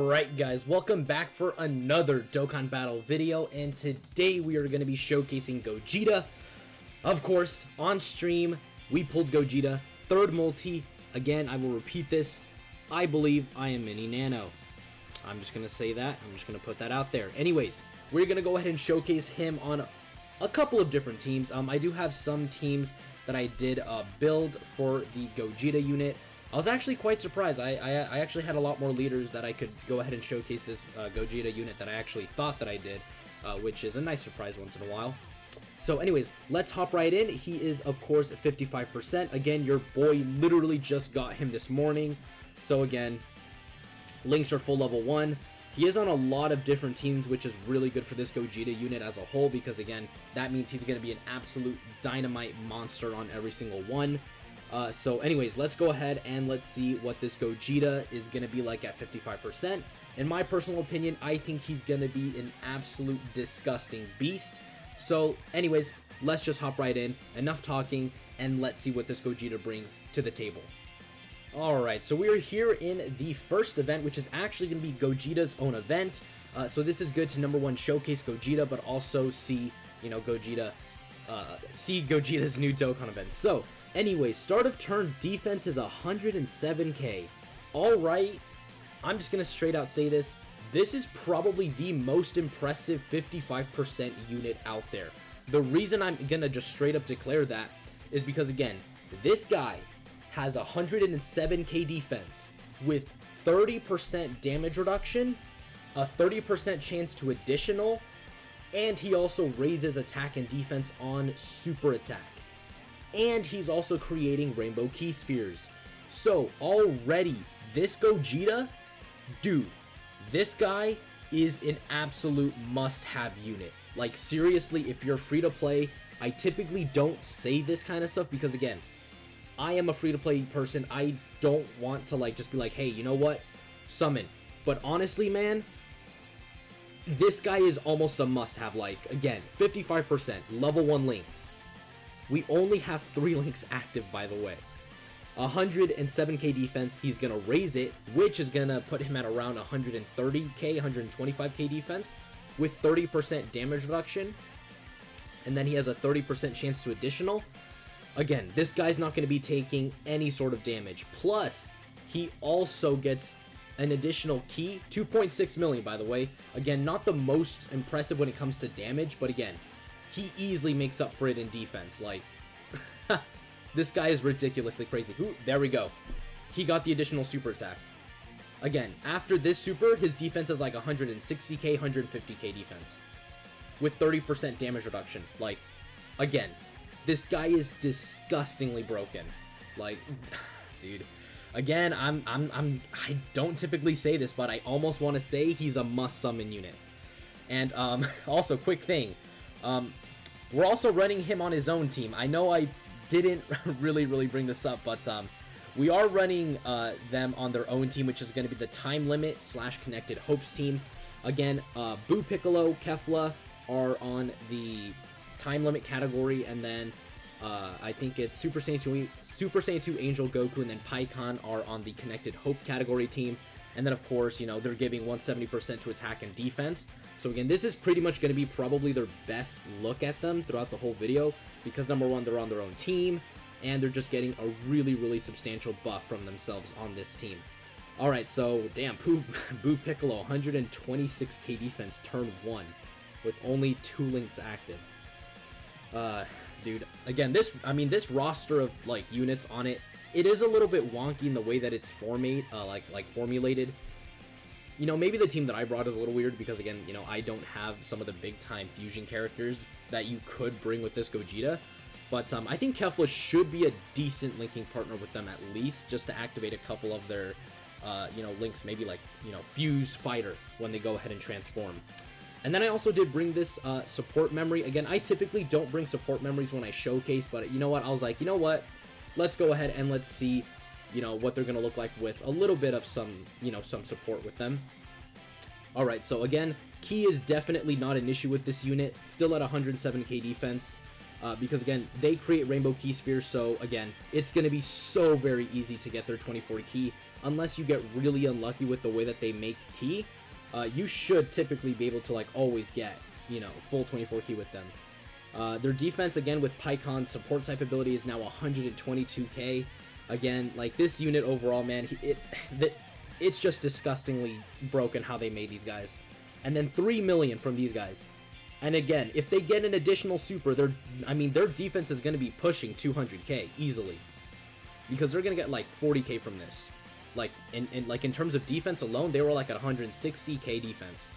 Alright guys, welcome back for another Dokkan Battle video, and today we are going to be showcasing Gogeta. Of course, on stream, we pulled Gogeta, third multi. Again, I will repeat this, I believe I am Mini Nano. I'm just going to say that, I'm just going to put that out there. Anyways, we're going to go ahead and showcase him on a couple of different teams. I do have some teams that I did build for the Gogeta unit. I was actually quite surprised. I actually had a lot more leaders that I could go ahead and showcase this Gogeta unit that I actually thought that I did, which is a nice surprise once in a while. So anyways, let's hop right in. He is, of course, 55%. Again, your boy literally just got him this morning. So again, links are full level 1. He is on a lot of different teams, which is really good for this Gogeta unit as a whole, because again, that means he's going to be an absolute dynamite monster on every single one. So anyways, let's go ahead and let's see what this Gogeta is going to be like at 55%. In my personal opinion, I think he's going to be an absolute disgusting beast. So anyways, let's just hop right in. Enough talking, and let's see what this Gogeta brings to the table. Alright, so we are here in the first event, which is actually going to be Gogeta's own event. So this is good to _1 showcase Gogeta, but also see, Gogeta, see Gogeta's new Dokkan event. So anyways, start of turn defense is 107k. Alright, I'm just going to straight out say this. This is probably the most impressive 55% unit out there. The reason I'm going to just straight up declare that is because, again, this guy has 107k defense with 30% damage reduction, a 30% chance to additional, and he also raises attack and defense on super attack. And he's also creating rainbow key spheres. So already, this Gogeta, dude, this guy is an absolute must-have unit. Like, seriously, if you're free to play, I typically don't say this kind of stuff because, again, I am a free to play person. I don't want to just be like, hey, you know what, summon. But honestly, man, this guy is almost a must-have. Like, again, 55%, level 1 links. We only have 3 links active, by the way. 107k defense, he's going to raise it, which is going to put him at around 130k, 125k defense with 30% damage reduction. And then he has a 30% chance to additional. Again, this guy's not going to be taking any sort of damage. Plus, he also gets an additional key, 2.6 million, by the way. Again, not the most impressive when it comes to damage, but again, he easily makes up for it in defense. Like, this guy is ridiculously crazy. Ooh, there we go. He got the additional super attack. Again, after this super, his defense is like 160k, 150k defense with 30% damage reduction. Like, again, this guy is disgustingly broken. Like, dude. Again, I don't typically say this, but I almost want to say he's a must summon unit. And also, quick thing. We're also running him on his own team. I know I didn't really bring this up, but we are running them on their own team, which is going to be the Time Limit / Connected Hopes team. Again, Buu, Piccolo, Kefla are on the Time Limit category, and then I think it's Super Saiyan 2 Angel Goku, and then Pikkon are on the Connected Hope category team. And then, of course, they're giving 170% to attack and defense. So again, this is pretty much going to be probably their best look at them throughout the whole video, because _1, they're on their own team, and they're just getting a really substantial buff from themselves on this team. Alright, so, damn, Buu Piccolo, 126k defense, turn 1, with only 2 links active. Dude, again, this roster of, units on it, it is a little bit wonky in the way that it's formulated. Maybe the team that I brought is a little weird because, again, I don't have some of the big-time fusion characters that you could bring with this Gogeta. But I think Kefla should be a decent linking partner with them at least, just to activate a couple of their, links, maybe Fuse Fighter when they go ahead and transform. And then I also did bring this support memory. Again, I typically don't bring support memories when I showcase, but you know what? I was like, you know what? Let's go ahead and let's see, what they're going to look like with a little bit of some support with them. Alright, so again, key is definitely not an issue with this unit. Still at 107k defense. Because again, they create rainbow key spheres, so again, it's going to be so very easy to get their 24 key. unless you get really unlucky with the way that they make ki, you should typically be able to like always get, you know, full 24 ki with them. Their defense, again, with Pycon's support type ability is now 122k. Again, like, this unit overall, man, it's just disgustingly broken how they made these guys. And then 3 million from these guys. And again, if they get an additional super, their defense is going to be pushing 200k easily. Because they're going to get like 40k from this. Like, in terms of defense alone, they were like at 160k defense.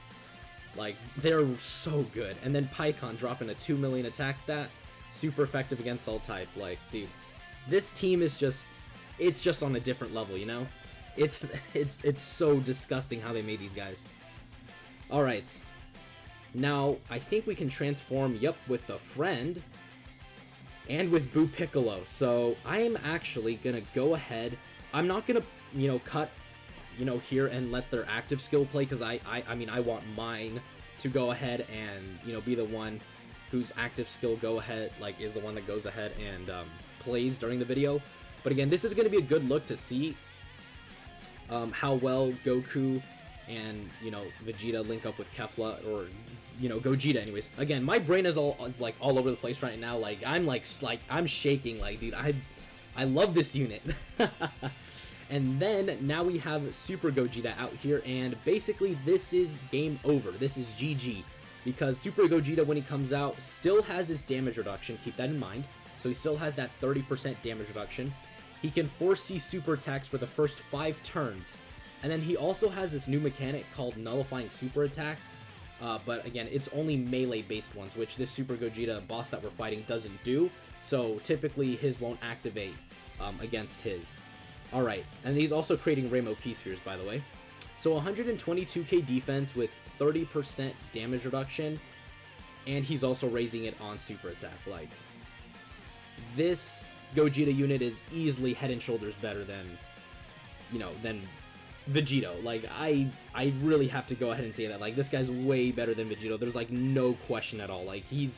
Like, they're so good. And then Pycon dropping a 2 million attack stat, super effective against all types. Like, dude, this team is just, it's just on a different level, you know? It's so disgusting how they made these guys. Alright. Now, I think we can transform, yep, with the friend and with Boo Piccolo. So, I am actually gonna go ahead. I'm not gonna, you know, cut, you know, here and let their active skill play, because I mean, I want mine to go ahead and, you know, be the one whose active skill is the one that goes ahead and plays during the video. But again, this is going to be a good look to see how well Goku and, you know, Vegeta link up with Kefla, or, you know, Gogeta anyways. Again, my brain is like all over the place right now. Like, I'm shaking. Like, dude, I love this unit. And then, now we have Super Gogeta out here, and basically this is game over. This is GG. Because Super Gogeta, when he comes out, still has his damage reduction, keep that in mind. So he still has that 30% damage reduction. He can foresee super attacks for the first 5 turns. And then he also has this new mechanic called nullifying super attacks. But again, it's only melee-based ones, which this Super Gogeta boss that we're fighting doesn't do. So typically his won't activate against his. Alright, and he's also creating Rainbow Key Spheres, by the way. So 122k defense with 30% damage reduction, and he's also raising it on super attack. Like, this Gogeta unit is easily head and shoulders better than, you know, than Vegeta. Like, I really have to go ahead and say that. Like, this guy's way better than Vegeta. There's, like, no question at all. Like, he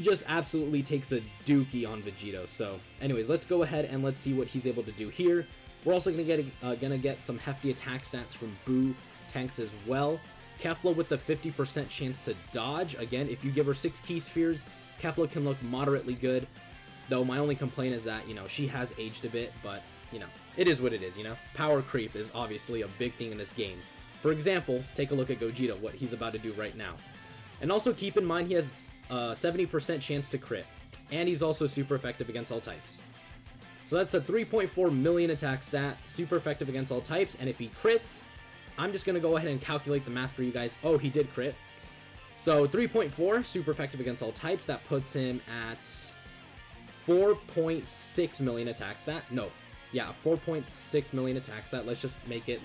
just absolutely takes a dookie on Vegeta. So, anyways, let's go ahead and let's see what he's able to do here. We're also gonna get some hefty attack stats from Boo tanks as well. Kefla with the 50% chance to dodge. Again, if you give her 6 Key Spheres, Kefla can look moderately good. Though my only complaint is that, you know, she has aged a bit, but, you know, it is what it is, you know? Power creep is obviously a big thing in this game. For example, take a look at Gogeta, what he's about to do right now. And also keep in mind he has a 70% chance to crit. And he's also super effective against all types. So that's a 3.4 million attack stat, super effective against all types. And if he crits, I'm just going to go ahead and calculate the math for you guys. Oh, he did crit. So 3.4, super effective against all types. That puts him at 4.6 million attack stat. No, yeah, 4.6 million attack stat. Let's just make it.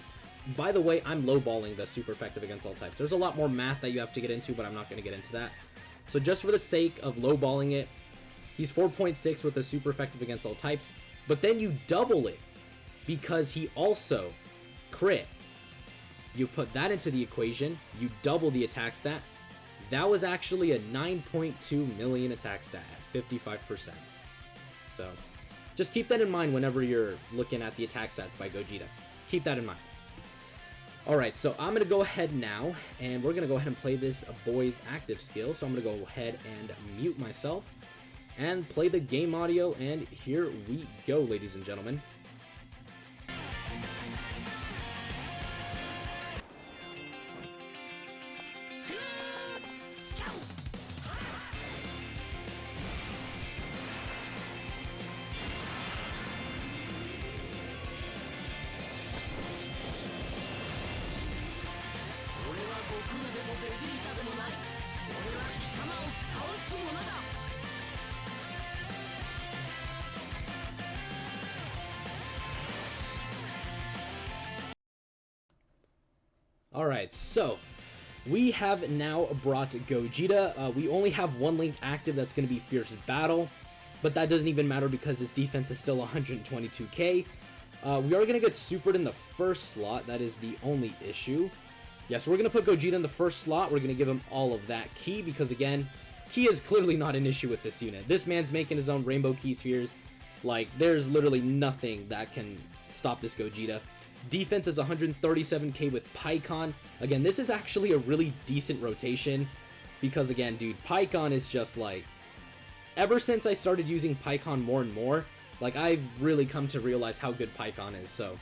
By the way, I'm lowballing the super effective against all types. There's a lot more math that you have to get into, but I'm not going to get into that. So just for the sake of lowballing it, he's 4.6 with the super effective against all types. But then you double it because he also crit. You put that into the equation, you double the attack stat. That was actually a 9.2 million attack stat at 55%. So just keep that in mind whenever you're looking at the attack stats by Gogeta. Keep that in mind. Alright, so I'm going to go ahead now, and we're going to go ahead and play this boy's active skill. So I'm going to go ahead and mute myself and play the game audio, and here we go, ladies and gentlemen. Alright, so we have now brought Gogeta. We only have one link active, that's going to be Fierce Battle, but that doesn't even matter because his defense is still 122k. We are going to get supered in the first slot, that is the only issue. Yeah, so we're going to put Gogeta in the first slot. We're going to give him all of that Ki because, again, Ki is clearly not an issue with this unit. This man's making his own Rainbow Key Spheres. Like, there's literally nothing that can stop this Gogeta. Defense is 137k with Pikkon. Again, this is actually a really decent rotation because, again, dude, Pikkon is just like... Ever since I started using Pikkon more and more, like, I've really come to realize how good Pikkon is, so...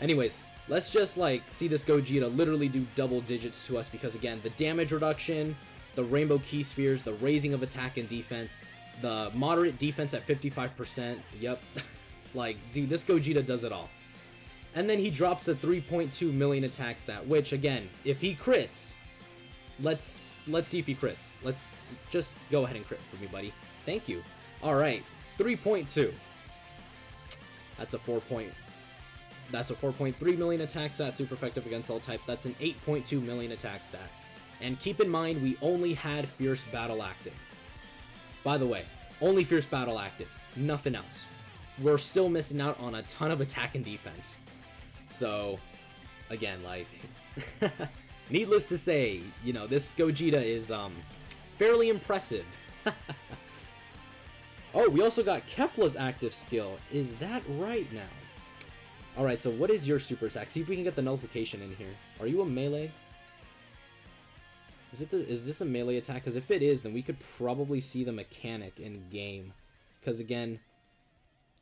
Anyways, let's just, like, see this Gogeta literally do double digits to us because, again, the damage reduction, the Rainbow Key Spheres, the raising of attack and defense, the moderate defense at 55%, yep. Like, dude, this Gogeta does it all. And then he drops a 3.2 million attack stat, which, again, if he crits, let's see if he crits. Let's just go ahead and crit for me, buddy. Thank you. All right, 3.2. That's a 4.3 million attack stat, super effective against all types. That's an 8.2 million attack stat. And keep in mind, we only had Fierce Battle active. By the way, only Fierce Battle active, nothing else. We're still missing out on a ton of attack and defense. So, again, like, needless to say, you know, this Gogeta is, fairly impressive. Oh, we also got Kefla's active skill. Is that right now? Alright, so what is your super attack? See if we can get the nullification in here. Are you a melee? Is this a melee attack? Because if it is, then we could probably see the mechanic in game. Because, again,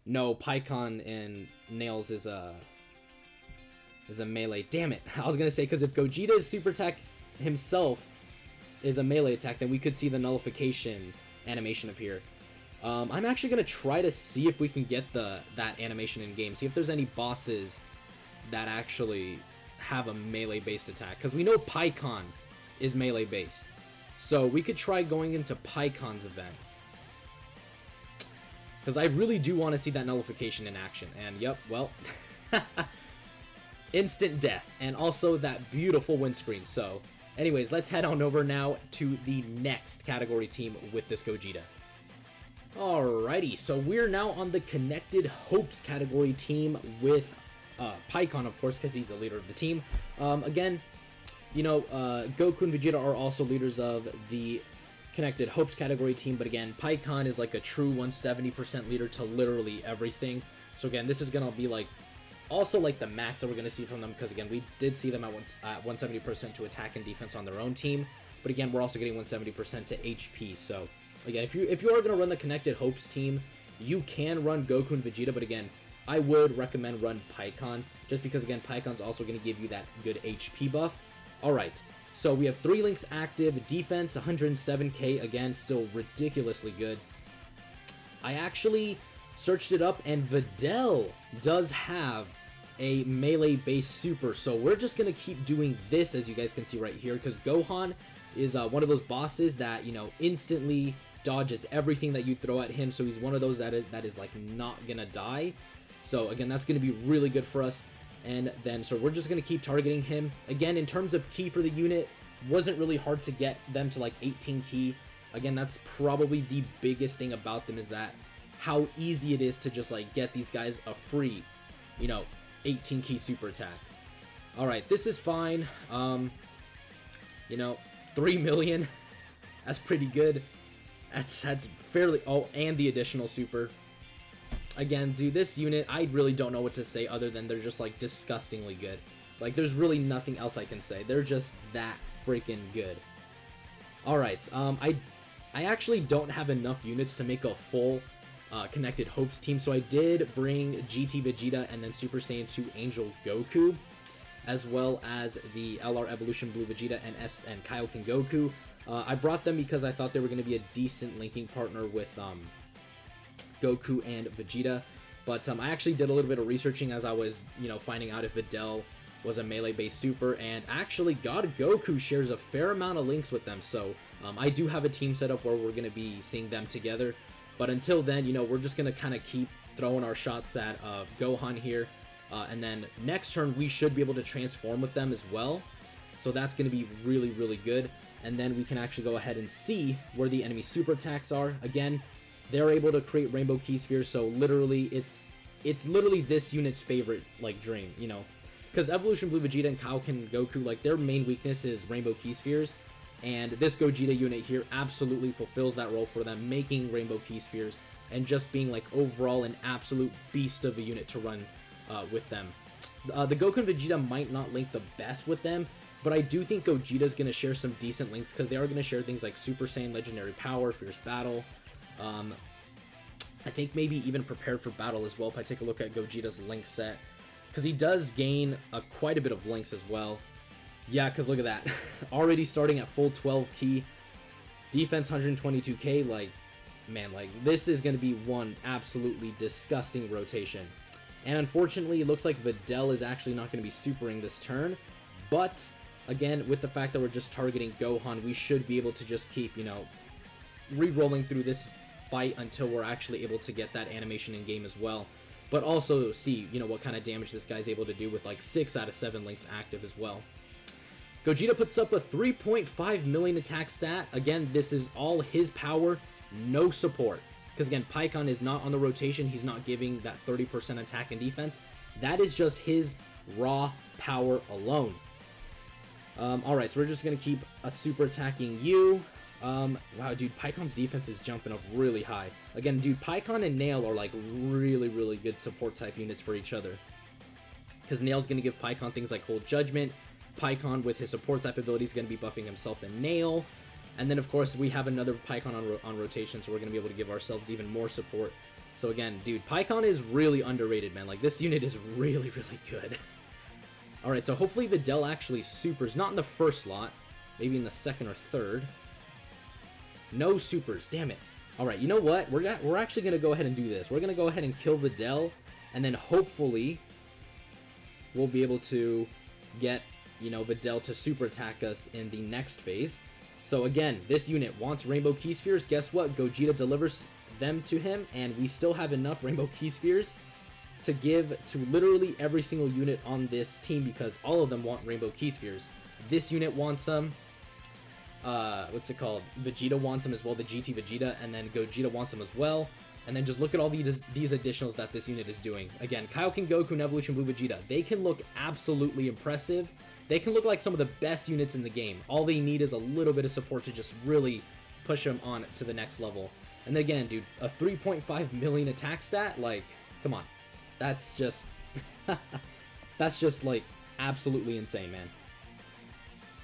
no, Pikkon and Nails is a melee. Damn it. I was going to say, because if Gogeta's super attack himself is a melee attack, then we could see the nullification animation appear. I'm actually going to try to see if we can get that animation in game. See if there's any bosses that actually have a melee-based attack. Because we know Pikkon is melee-based. So we could try going into Pikkon's event. Because I really do want to see that nullification in action. And, yep, well... instant death, and also that beautiful windscreen. So, anyways, let's head on over now to the next category team with this Gogeta. Alrighty, so we're now on the Connected Hopes category team with Pikkon, of course, because he's the leader of the team. Again, you know, Goku and Vegeta are also leaders of the Connected Hopes category team, but again, Pikkon is like a true 170% leader to literally everything. So again, this is going to be like also like the max that we're going to see from them, because again, we did see them at 170% to attack and defense on their own team, but again, we're also getting 170% to HP. So again, if you are going to run the Connected Hopes team, you can run Goku and Vegeta, but again, I would recommend run Pikkon, just because again, Pikkon's also going to give you that good HP buff. Alright, so we have 3 links active, defense 107k, again, still ridiculously good. I actually searched it up, and Videl does have a melee-based super, so we're just going to keep doing this, as you guys can see right here, because Gohan is one of those bosses that, you know, instantly dodges everything that you throw at him, so he's one of those that is like not gonna die. So again, that's going to be really good for us. And then, so we're just going to keep targeting him. Again, in terms of key for the unit, wasn't really hard to get them to like 18 key. Again, that's probably the biggest thing about them, is that how easy it is to just like get these guys a free, you know, 18 key super attack. Alright, this is fine. You know, 3 million. That's pretty good. That's fairly... Oh, and the additional super. Again, dude, this unit, I really don't know what to say other than they're just, like, disgustingly good. Like, there's really nothing else I can say. They're just that freaking good. Alright, I actually don't have enough units to make a full Connected Hopes team, so I did bring GT Vegeta and then Super Saiyan 2 Angel Goku, as well as the LR Evolution Blue Vegeta and Kaioken Goku. I brought them because I thought they were going to be a decent linking partner with Goku and Vegeta, but I actually did a little bit of researching as I was, you know, finding out if Videl was a melee-based super, and actually God Goku shares a fair amount of links with them, so I do have a team set up where we're going to be seeing them together, but until then, you know, we're just going to kind of keep throwing our shots at Gohan here, and then next turn we should be able to transform with them as well, so that's going to be really, really good. And then we can actually go ahead and see where the enemy super attacks are. Again, they're able to create Rainbow Key Spheres, so literally, it's literally this unit's favorite, like, dream, you know? Because Evolution Blue Vegeta and Kaioken Goku, like, their main weakness is Rainbow Key Spheres, and this Gogeta unit here absolutely fulfills that role for them, making Rainbow Key Spheres and just being like overall an absolute beast of a unit to run with them. The Goku and Vegeta might not link the best with them, but I do think Gogeta's going to share some decent links because they are going to share things like Super Saiyan, Legendary Power, Fierce Battle. I think maybe even Prepared for Battle as well if I take a look at Gogeta's link set, because he does gain quite a bit of links as well. Yeah, because look at that. Already starting at full 12 key, defense 122k, like, man, like, this is going to be one absolutely disgusting rotation. And unfortunately, it looks like Videl is actually not going to be supering this turn, but again, with the fact that we're just targeting Gohan, we should be able to just keep, you know, re-rolling through this fight until we're actually able to get that animation in game as well. But also see, you know, what kind of damage this guy's able to do with like 6 out of 7 links active as well. Gogeta puts up a 3.5 million attack stat. Again, this is all his power, no support. Because again, Pikkon is not on the rotation. He's not giving that 30% attack and defense. That is just his raw power alone. Alright, so we're just going to keep a super attacking you. Wow, dude, Pikkon's defense is jumping up really high. Again, dude, Pikkon and Nail are like really, really good support type units for each other. Because Nail's going to give Pikkon things like Cold Judgment. Pikkon with his support type ability is going to be buffing himself and Nail. And then, of course, we have another Pikkon on rotation, so we're going to be able to give ourselves even more support. So again, dude, Pikkon is really underrated, man. Like, this unit is really, really good. Alright, so hopefully Videl actually supers. Not in the first slot. Maybe in the second or third. No supers. Damn it. Alright, you know what? We're actually going to go ahead and do this. We're going to go ahead and kill Videl. And then hopefully we'll be able to get, you know, Videl to super attack us in the next phase. So again, this unit wants Rainbow Key Spheres. Guess what? Gogeta delivers them to him, and we still have enough Rainbow Key Spheres to give to literally every single unit on this team because all of them want Rainbow Key Spheres. This unit wants them. What's it called? Vegeta wants them as well, the GT Vegeta, and then Gogeta wants them as well. And then just look at all these additionals that this unit is doing. Again, Kaioken Goku and Evolution Blue Vegeta. They can look absolutely impressive. They can look like some of the best units in the game. All they need is a little bit of support to just really push them on to the next level. And again, dude, a 3.5 million attack stat, like, come on. That's just, that's just like absolutely insane, man.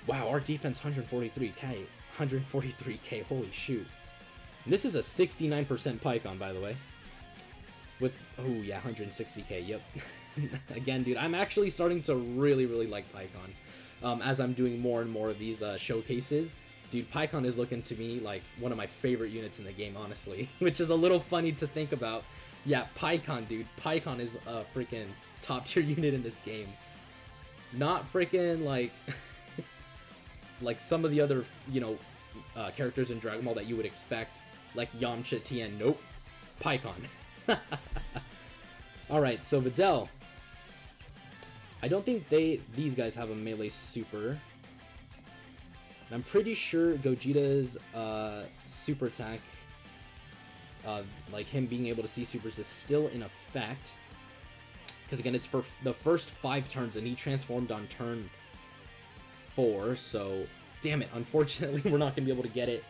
Wow, our defense 143k, 143k, holy shoot. And this is a 69% Pikkon, by the way. With, oh yeah, 160k, yep. Again, dude, I'm actually starting to really, really like Pikkon. As I'm doing more and more of these showcases. Dude, Pikkon is looking to me like one of my favorite units in the game, honestly. Which is a little funny to think about. Yeah, Pikkon, dude. Pikkon is a freaking top tier unit in this game. Not freaking like... like some of the other, you know, characters in Dragon Ball that you would expect. Like Yamcha, Tien. Nope. Pikkon. Alright, so Videl. I don't think these guys have a melee super. I'm pretty sure Gogeta's super attack, like him being able to see supers, is still in effect. Because again, it's for the first 5 turns, and he transformed on turn 4. So, damn it, unfortunately, we're not going to be able to get it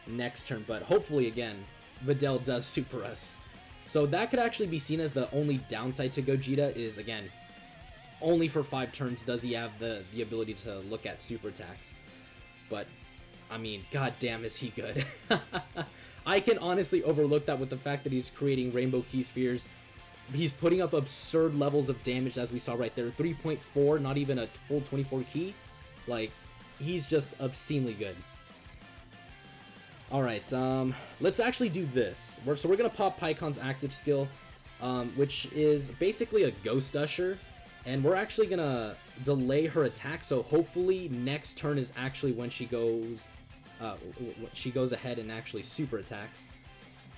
next turn. But hopefully, again, Videl does super us. So that could actually be seen as the only downside to Gogeta is, again, only for 5 turns does he have the ability to look at super attacks. But, I mean, goddamn is he good. I can honestly overlook that with the fact that he's creating Rainbow Key Spheres. He's putting up absurd levels of damage, as we saw right there. 3.4, not even a full 24 key. Like, he's just obscenely good. Alright, let's actually do this. So we're going to pop Pikkon's active skill, which is basically a Ghost Usher. And we're actually going to delay her attack, so hopefully next turn is actually when she goes ahead and actually super attacks.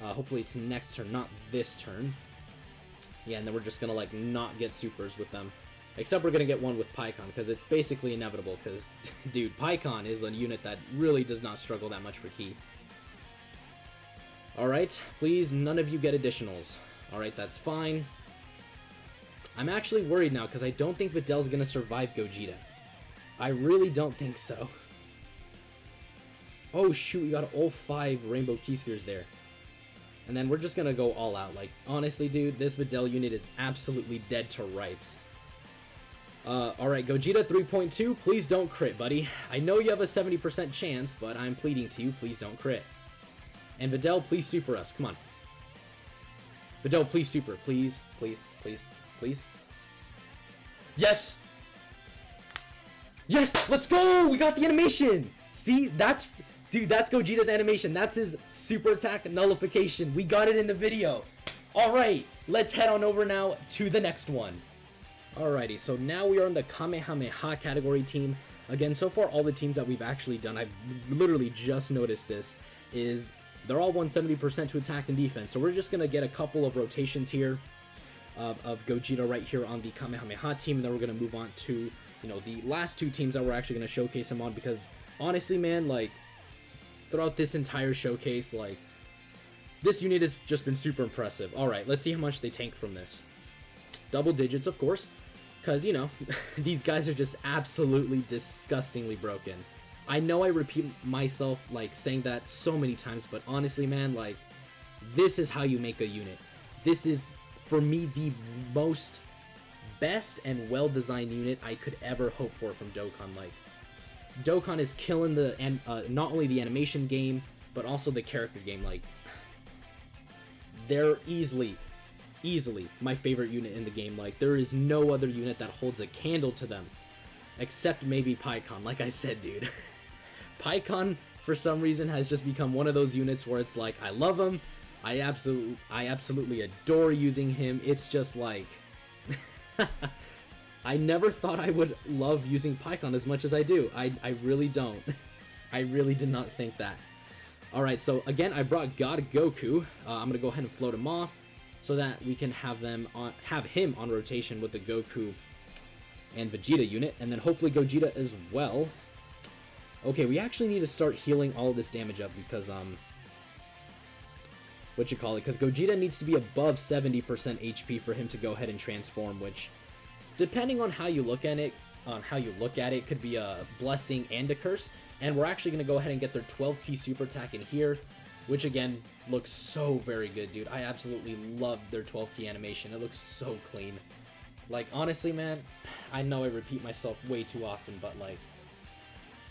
Hopefully it's next turn, not this turn. Yeah, and then we're just going to, like, not get supers with them. Except we're going to get one with Pikkon, because it's basically inevitable, because, dude, Pikkon is a unit that really does not struggle that much for key. Alright, please, none of you get additionals. Alright, that's fine. I'm actually worried now, because I don't think Videl's going to survive Gogeta. I really don't think so. Oh shoot, we got all 5 Rainbow Key Spheres there. And then we're just gonna go all out. Like, honestly, dude, this Videl unit is absolutely dead to rights. Alright, Gogeta 3.2, please don't crit, buddy. I know you have a 70% chance, but I'm pleading to you, please don't crit. And Videl, please super us, come on. Videl, please super, please, please, please, please. Yes! Yes, let's go! We got the animation! See, that's, dude, that's Gogeta's animation. That's his super attack nullification. We got it in the video. Alright, let's head on over now to the next one. Alrighty, so now we are in the Kamehameha category team. Again, so far all the teams that we've actually done, I've literally just noticed this, is they're all 170% to attack and defense. So we're just going to get a couple of rotations here of Gogeta right here on the Kamehameha team. And then we're going to move on to, you know, the last two teams that we're actually going to showcase him on. Because honestly, man, like, throughout this entire showcase, like, this unit has just been super impressive. Alright, let's see how much they tank from this. Double digits, of course. Because, you know, these guys are just absolutely disgustingly broken. I know I repeat myself, like, saying that so many times, but honestly, man, like, this is how you make a unit. This is, for me, the most best and well-designed unit I could ever hope for from Dokkan. Like, Dokkan is killing the, not only the animation game, but also the character game. Like, they're easily my favorite unit in the game. Like, there is no other unit that holds a candle to them, except maybe Pikkon. Like I said, dude, Pikkon for some reason has just become one of those units where it's like, I love him, I absolutely adore using him. It's just like, I never thought I would love using Pikkon as much as I do. I really don't. I really did not think that. Alright, so again, I brought God Goku. I'm gonna go ahead and float him off, so that we can have him on rotation with the Goku and Vegeta unit, and then hopefully Gogeta as well. Okay, we actually need to start healing all of this damage up because because Gogeta needs to be above 70% HP for him to go ahead and transform, which, depending on how you look at it, could be a blessing and a curse. And we're actually going to go ahead and get their 12 key super attack in here, which again looks so very good, dude. I absolutely love their 12 key animation. It looks so clean. Like, honestly, man, I know I repeat myself way too often, but like,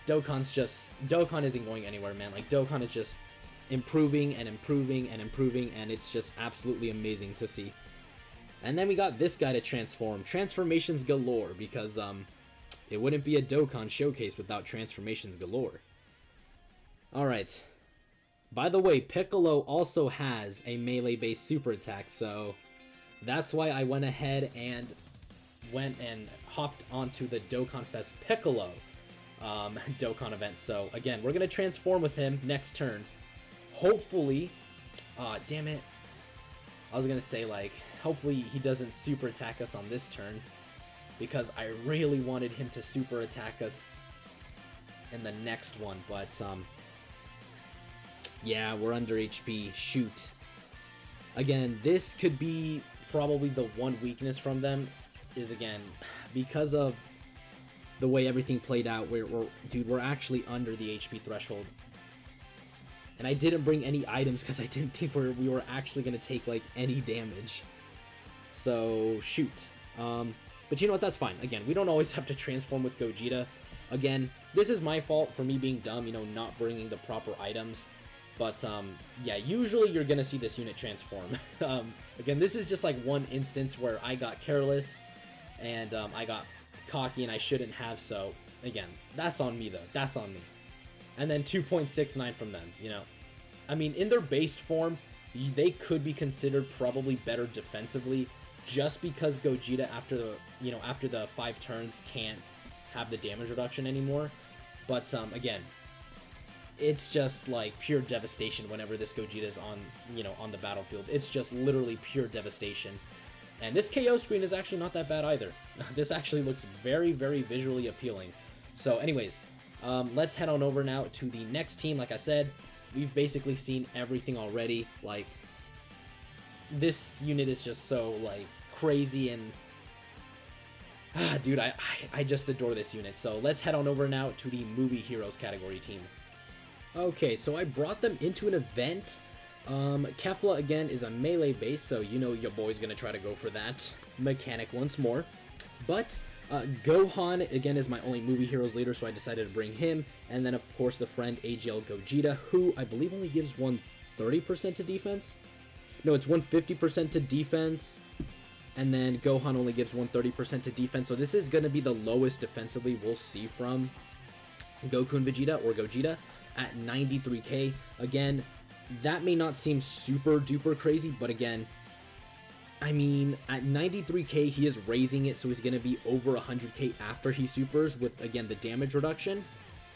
Dokkan isn't going anywhere, man. Like, Dokkan is just improving and improving and improving, and it's just absolutely amazing to see. And then we got this guy to transform. Transformations galore, because it wouldn't be a Dokkan showcase without transformations galore. Alright. By the way, Piccolo also has a melee-based super attack, so that's why I went ahead and hopped onto the Dokkan Fest Piccolo Dokkan event. So again, we're gonna transform with him next turn. Hopefully, damn it, I was gonna say, like, hopefully he doesn't super attack us on this turn, because I really wanted him to super attack us in the next one, but yeah, we're under HP. Shoot. Again, this could be probably the one weakness from them, is again, because of the way everything played out, we're actually under the HP threshold. And I didn't bring any items because I didn't think we were actually going to take, like, any damage. So, shoot. But you know what, that's fine. Again, we don't always have to transform with Gogeta. Again, this is my fault for me being dumb, you know, not bringing the proper items. But, yeah, usually you're gonna see this unit transform. Again, this is just like one instance where I got careless, and I got cocky and I shouldn't have, so, again, that's on me, though. That's on me. And then 2.69 from them, you know. I mean, in their based form, they could be considered probably better defensively, just because Gogeta, after the 5 turns, can't have the damage reduction anymore. But, again, it's just like pure devastation whenever this Gogeta is on the battlefield. It's just literally pure devastation. And this KO screen is actually not that bad either. This actually looks very, very visually appealing. So anyways, let's head on over now to the next team. Like I said, we've basically seen everything already. Like, this unit is just so, like, crazy, and dude, I just adore this unit. So let's head on over now to the Movie Heroes category team. Okay, so I brought them into an event Kefla, again, is a melee base, so you know your boy's gonna try to go for that mechanic once more. But Gohan, again, is my only movie heroes leader, so I decided to bring him. And then, of course, the friend AGL Gogeta, who I believe only gives 130% to defense. No, it's 150% to defense. And then Gohan only gives 130% to defense. So this is going to be the lowest defensively we'll see from Goku and Vegeta, or Gogeta, at 93k. Again, that may not seem super duper crazy, but again, I mean, at 93k, he is raising it, so he's going to be over 100k after he supers with, again, the damage reduction.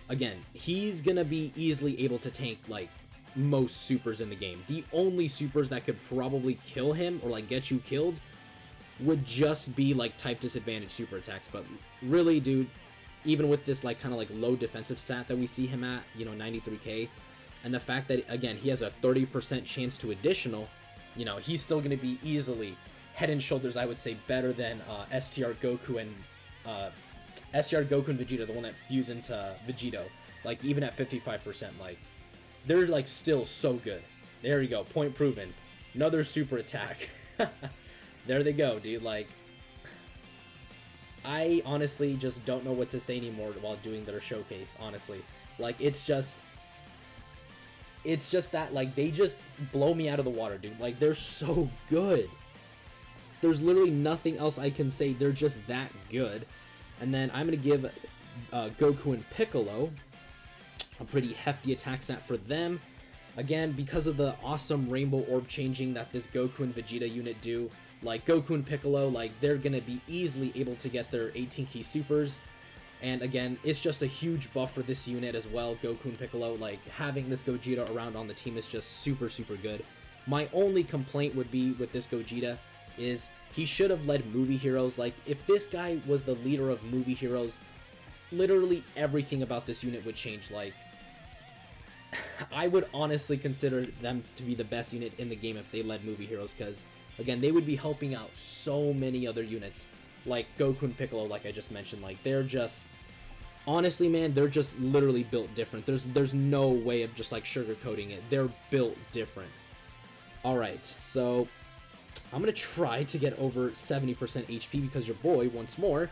Again, he's going to be easily able to tank, like, most supers in the game. The only supers that could probably kill him, or, like, get you killed, would just be, like, type disadvantage super attacks. But really, dude, even with this, like, kind of, like, low defensive stat that we see him at, you know, 93k, and the fact that, again, he has a 30% chance to additional, you know, he's still going to be easily head and shoulders, I would say, better than STR Goku and Vegeta, the one that fused into Vegito. Like, even at 55%, like, they're, like, still so good. There you go, point proven. Another super attack. There they go, dude. Like, I honestly just don't know what to say anymore while doing their showcase, honestly. Like, it's just that, like, they just blow me out of the water, dude. Like, they're so good. There's literally nothing else I can say. They're just that good. And then I'm going to give Goku and Piccolo a pretty hefty attack stat for them. Again, because of the awesome rainbow orb changing that this Goku and Vegeta unit do, like, Goku and Piccolo, like, they're going to be easily able to get their 18 key supers. And again, it's just a huge buff for this unit as well, Goku and Piccolo. Like, having this Gogeta around on the team is just super, super good. My only complaint would be with this Gogeta is he should have led movie heroes. Like, if this guy was the leader of movie heroes, literally everything about this unit would change. Like, I would honestly consider them to be the best unit in the game if they led movie heroes, because, again, they would be helping out so many other units. Like Goku and Piccolo, like I just mentioned, like, they're just, honestly, man, they're just literally built different. There's no way of just, like, sugarcoating it. They're built different. Alright, so I'm gonna try to get over 70% HP because your boy, once more,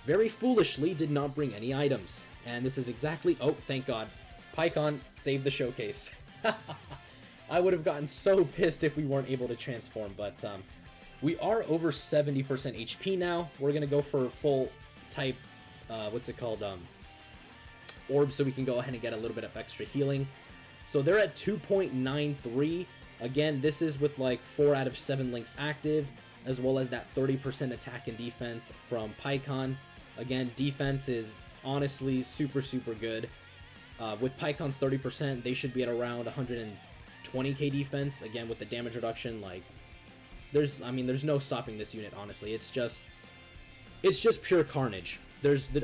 very foolishly did not bring any items. And this is exactly, oh, thank God, Pikkon saved the showcase. I would have gotten so pissed if we weren't able to transform, but we are over 70% HP now. We're going to go for full type, what's it called, orb, so we can go ahead and get a little bit of extra healing. So they're at 2.93. Again, this is with like 4 out of 7 links active, as well as that 30% attack and defense from Pikkon. Again, defense is honestly super, super good. With Pikkon's 30%, they should be at around 120k defense. Again, with the damage reduction, like, there's no stopping this unit, honestly. It's just pure carnage. There's no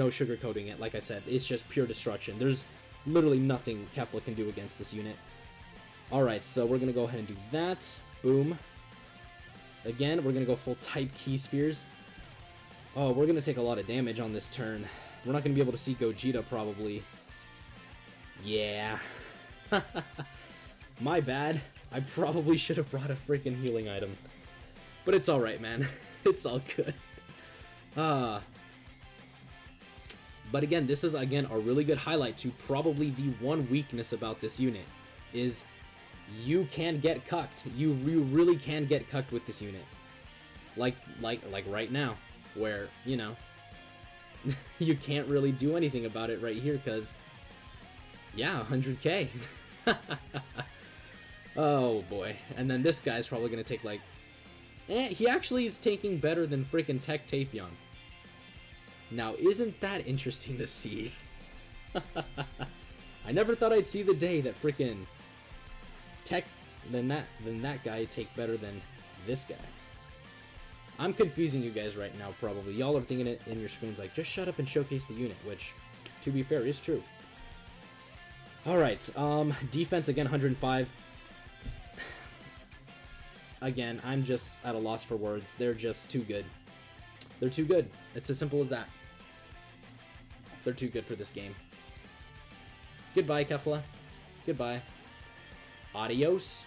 sugarcoating it. Like I said, it's just pure destruction. There's literally nothing Kefla can do against this unit. Alright, so we're going to go ahead and do that. Boom. Again, we're going to go full type key spheres. Oh, we're going to take a lot of damage on this turn. We're not going to be able to see Gogeta, probably. Yeah. My bad. I probably should have brought a freaking healing item. But it's alright, man. It's all good. But again, this is, again, a really good highlight to probably the one weakness about this unit, is you can get cucked. You really can get cucked with this unit. Like right now, where, you know, you can't really do anything about it right here, because, yeah, 100k. Oh boy. And then this guy's probably gonna take, like, he actually is taking better than freaking Tech Tapion. Now, isn't that interesting to see? I never thought I'd see the day that freaking Tech, than that guy take better than this guy. I'm confusing you guys right now, probably. Y'all are thinking it in your screens like, just shut up and showcase the unit, which, to be fair, is true. Alright, defense, again, 105. Again, I'm just at a loss for words. They're just too good. They're too good. It's as simple as that. They're too good for this game. Goodbye, Kefla. Goodbye. Adios.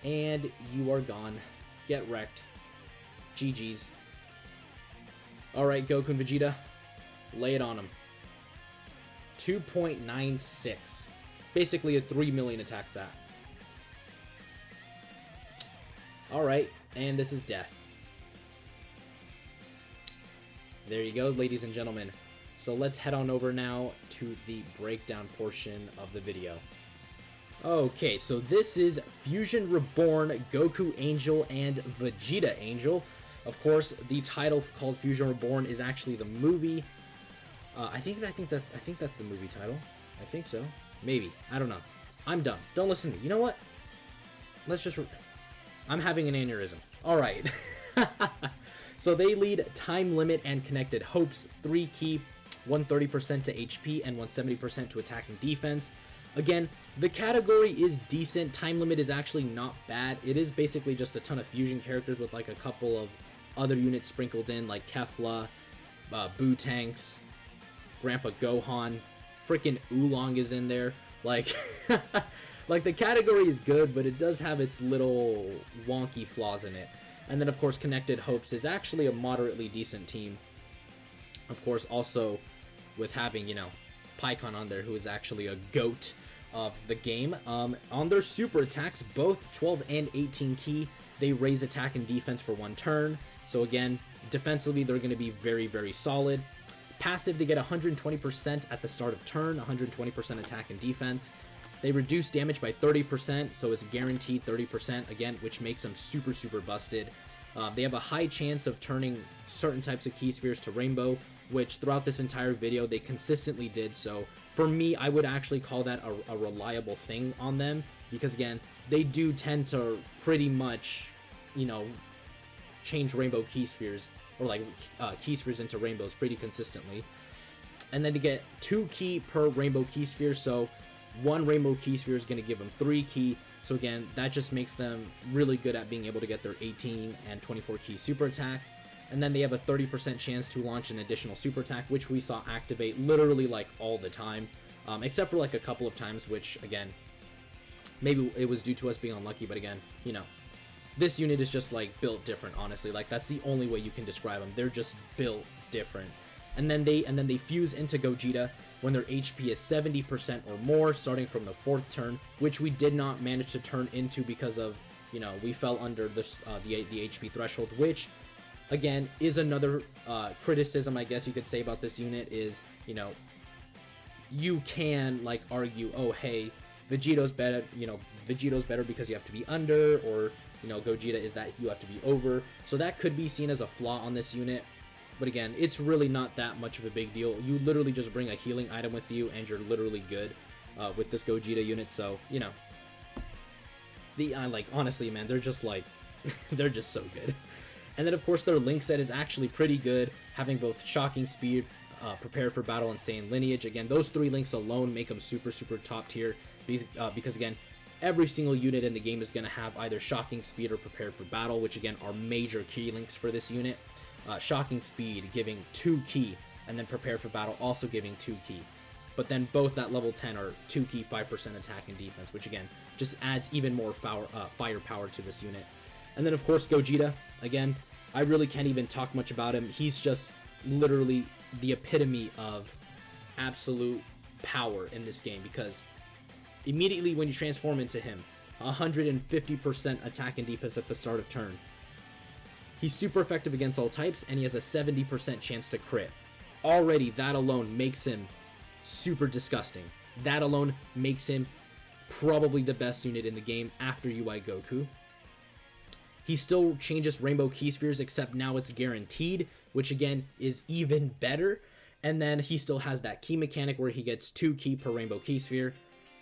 And you are gone. Get wrecked. GG's. Alright, Goku and Vegeta. Lay it on them. 2.96. Basically a 3 million attack stat. Alright, and this is death. There you go, ladies and gentlemen. So let's head on over now to the breakdown portion of the video. Okay, so this is Fusion Reborn, Goku Angel, and Vegeta Angel. Of course, the title called Fusion Reborn is actually the movie. I think that's the movie title. I think so. Maybe. I don't know. I'm done. Don't listen to me. You know what? Let's just... I'm having an aneurysm. Alright. So they lead Time Limit and Connected Hopes, 3 key, 130% to HP, and 170% to attack and defense. Again, the category is decent. Time Limit is actually not bad. It is basically just a ton of fusion characters with like a couple of other units sprinkled in, like Kefla, Boo Tanks, Grandpa Gohan, freaking Oolong is in there. Like, like the category is good, but it does have its little wonky flaws in it. And then, of course, Connected Hopes is actually a moderately decent team. Of course, also with having, you know, Pikkon on there, who is actually a GOAT of the game. On their super attacks, both 12 and 18 key, they raise attack and defense for 1 turn. So again, defensively, they're going to be very, very solid. Passive, they get 120% at the start of turn, 120% attack and defense. They reduce damage by 30%, so it's guaranteed 30% again, which makes them super, super busted. They have a high chance of turning certain types of key spheres to rainbow, which throughout this entire video they consistently did. So for me, I would actually call that a reliable thing on them, because again, they do tend to pretty much, you know, change rainbow key spheres, or like key spheres into rainbows pretty consistently. And then to get 2 key per rainbow key sphere, so 1 rainbow key sphere is going to give them 3 key. So again, that just makes them really good at being able to get their 18 and 24 key super attack. And then they have a 30% chance to launch an additional super attack, which we saw activate literally like all the time, except for like a couple of times, which again, maybe it was due to us being unlucky, but again, you know, this unit is just like built different, honestly. Like that's the only way you can describe them. They're just built different. And then they fuse into Gogeta when their HP is 70% or more, starting from the 4th turn, which we did not manage to turn into because of, you know, we fell under this the HP threshold, which again is another criticism, I guess you could say, about this unit is, you know, you can like argue, oh hey, Vegeta's better, you know, Vegeta's better because you have to be under, or you know, Gogeta is that you have to be over. So that could be seen as a flaw on this unit. But again, it's really not that much of a big deal. You literally just bring a healing item with you, and you're literally good with this Gogeta unit. So, you know, like, honestly, man, they're just like, they're just so good. And then, of course, their link set is actually pretty good, having both Shocking Speed, Prepare for Battle, and Saiyan Lineage. Again, those 3 links alone make them super, super top tier, because again, every single unit in the game is going to have either Shocking Speed or Prepared for Battle, which again are major key links for this unit. Shocking Speed giving 2 key, and then Prepare for Battle also giving 2 key. But then both at level 10 are 2 key, 5% attack and defense, which again just adds even more firepower to this unit. And then of course Gogeta, again, I really can't even talk much about him. He's just literally the epitome of absolute power in this game, because immediately when you transform into him, 150% attack and defense at the start of turn. He's super effective against all types, and he has a 70% chance to crit. Already, that alone makes him super disgusting. That alone makes him probably the best unit in the game after UI Goku. He still changes rainbow key spheres, except now it's guaranteed, which again is even better. And then he still has that key mechanic where he gets 2 key per rainbow key sphere.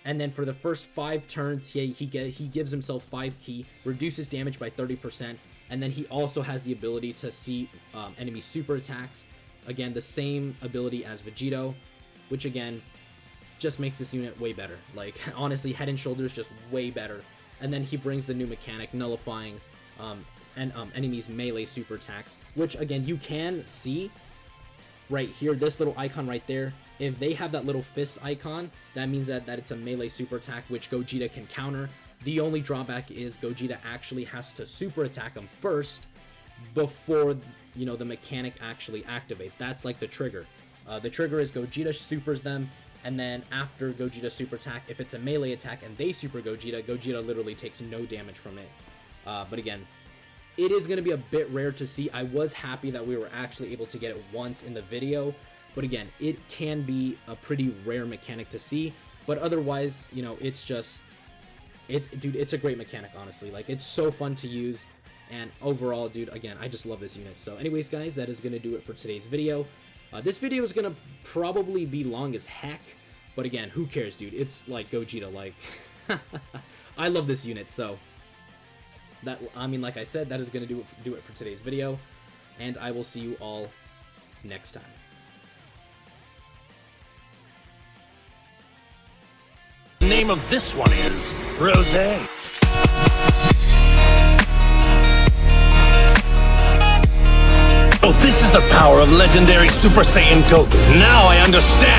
And then for the first 5 turns, he gives himself 5 key, reduces damage by 30%. And then he also has the ability to see enemy super attacks. Again, the same ability as Vegeta, which again, just makes this unit way better. Like, honestly, Head and Shoulders just way better. And then he brings the new mechanic, nullifying enemies' melee super attacks, which again, you can see right here, this little icon right there, if they have that little fist icon, that means that it's a melee super attack, which Gogeta can counter. The only drawback is Gogeta actually has to super attack him first before, you know, the mechanic actually activates. That's like the trigger. The trigger is Gogeta supers them, and then after Gogeta super attack, if it's a melee attack and they super Gogeta, Gogeta literally takes no damage from it. But again, it is going to be a bit rare to see. I was happy that we were actually able to get it once in the video, but again, it can be a pretty rare mechanic to see. But otherwise, you know, it's just, dude, it's a great mechanic, honestly. Like, it's so fun to use, and overall, dude, again, I just love this unit. So anyways, guys, that is going to do it for today's video. This video is going to probably be long as heck, but again, who cares, dude? It's like Gogeta, like, I love this unit. So that, I mean, like I said, that is going to do it for today's video, and I will see you all next time. The name of this one is Rosé. Oh, this is the power of legendary Super Saiyan Goku. Now I understand.